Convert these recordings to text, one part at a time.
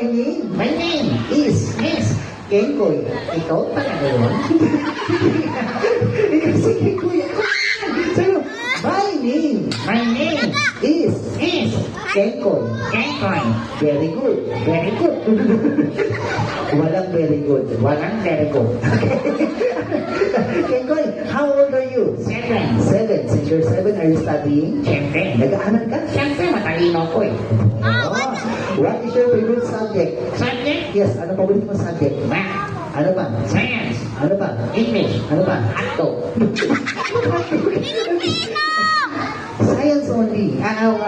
My name is Kenkoy. Ikaw talaga yun? Ikaw si Kenkoy. Sabi mo, my name is Kenkoy. Very good. Walang very good. Kenkoy, how old are you? 7. Since you're 7, are you studying? Siyempre. Nag-aaral ka? Siyempre, matalino ko eh. Oh, what is your favorite subject? Subject? Yes, ano paborito mo subject? Math. Ano ba? Science. Ano ba? English. Ano ba? Hotdog. Science only.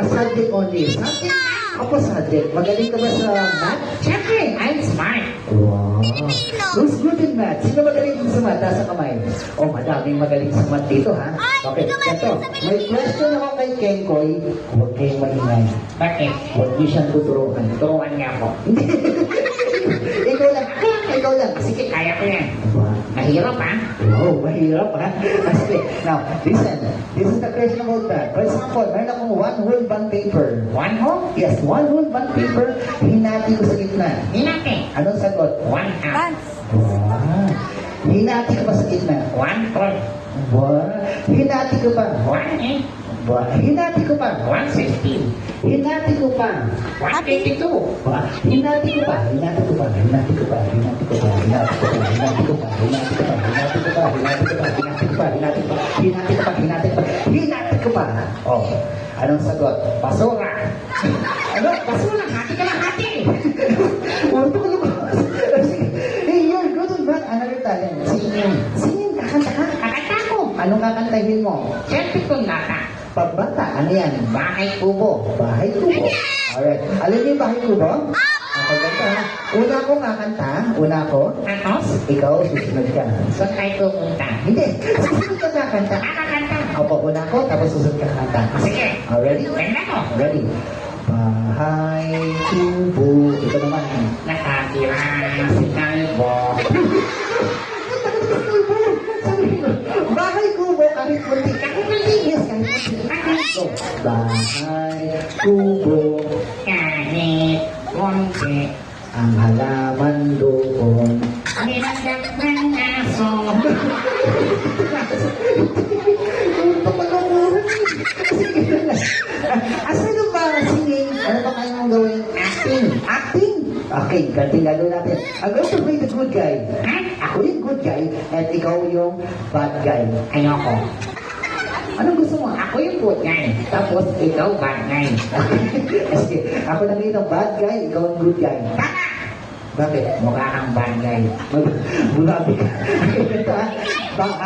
Subject only. Subject? Ako subject. Magaling ka ba sa math? Siyempre, I'm smart. Wow. Who's good in math? Sino magaling sa math? Nasa kamay. Oh, madaming magaling sa math dito, ha? Okay, ito. May question ako kay Kenkoy. Huwag kayong maingay. Bakit? Huwag niyo siyang tuturuan. Turuan niya ako. Ikaw lang. Sige, kaya ko yan. Wow. Mahirap ha? Wow, mahirap ha? Kasi, now, listen. This is the question about that. For example, meron akong one whole bond paper. One hole? Yes, one whole bond paper, hinati ko sa gitna. Hinati. Anong sagot? 1 half. Wow. Hinati ko pa sa gitna. 1 fourth. Wow. Hinati ko pa. 1 eighth. Wow. Hinati ko pa. 1/16. Hinati ko pa. 1/22. Wow. Hinati ko pa. Hinati ko pa. Hinati ko pa. Hinati ko pa. Hinati ko pa. Hinati ko pa. Hinati ko pa. Hinati ko pa. Hinati ko pa. Hinati ko pa. Hinati ko pa. Hinati ko pa. Hinati ko pa. Hinati ko pa. Oh. Anong sagot? Basura. Ano? Basura. Hati ka lang, hati. Unto ko lumabas. Hey, you're good on math. Another talent. Singing. Singing. Kakanta ka. Kakanta ko. Anong kakantahin mo? Siyempre kung lata. Pagbata. Ano yan? Bahay kubo. Bahay kubo. Alright. Alam niyo yung bahay kubo? Pagkanta ha. Una ko kakanta. Una ko. Tapos, Ikaw, susunod ka. saan tayo pupunta? Hindi. Susunod ka kakanta. Kakakanta. Opo, una ko, tapos susunod ka kakanta. Sige. Ready? Ganda ko. Ready. Bahay kubo. Ito naman. Nakatira si Kalbo. Bahay kubo, kahit munti. Kahit munti. Yes, kahit munti. So, bahay kubo. Kahit konti. Ang halaman doon. Nilagak ng aso. Asa na ba singing? Ano ba kayong gawin? Acting? Okay, ganti gagawin natin. I'm going to play the good guy. Ha? Ako yung good guy, at ikaw yung bad guy. Ayoko. Anong gusto mo? Ako yung good guy. Tapos ikaw bad guy. Sige, ako na ngayon ang bad guy, ikaw ang good guy. Tama! Bakit? Mukha kang bad guy. Bulabi ka. Ito ha.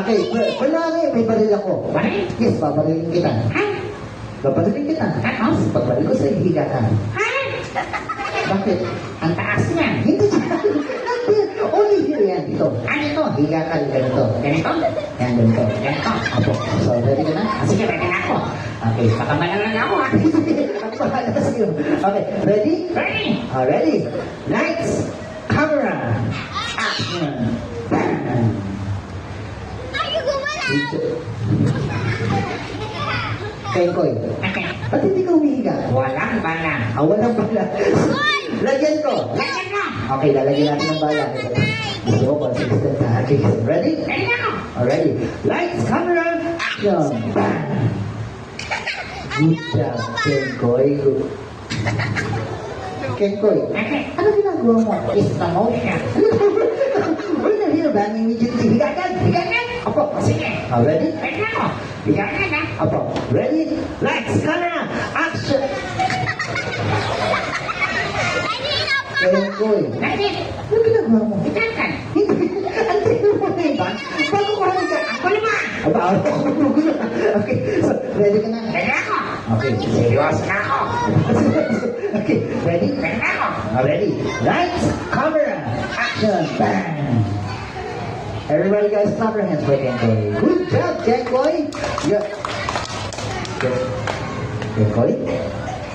Okay, wala may baril ako. Bakit? Yes, babarilin kita. Ha? Babarilin kita. Tapos? Pagbaril ko sa higa ka. Ha? Bakit? Ang taas niya. Hindi siya. Only here yan. Ito. Ano ito? Higa ka, ganito. Ganito? Yan, ganito. Ganito. Apo. So, ready ka na? Sige, ready na ako. Okay. Baka malalang ako ha. Ang bahala sa'yo. Okay, ready? Ready? Ready? Lights, camera, action. Bam! Kenkoy, Okay. ba't hindi ka humihiga? Walang bala. Walang bala. Lagyan ko. Lagyan mo. Okay, lalagyan natin ng bala. Gusto ko consistent na. Okay, ready? Ready na ako. Alrighty. Lights, camera, action. Bam! Good job, Kenkoy. Kenkoy, Okay. ano ginagawa mo? Is the motion. We're not here banging immediately. Higa agad! Higa agad! Apo, Sige. ready? Ready na ako. Higa ka na. Apo, ready? Lights, camera, action! Kenkoy, Ready? ano ginagawa mo? Higa ka. Antay mo na iba? Bago ko haliga. Ako naman. Aba, okay, so, ready ka na? Ready na ako. Okay, Seryoso na ako. okay, ready? Ready na ako. Ready? Lights, camera, action, bang! Everybody guys, clap your hands for Kenkoy. Good job, Kenkoy! Yeah. Kenkoy?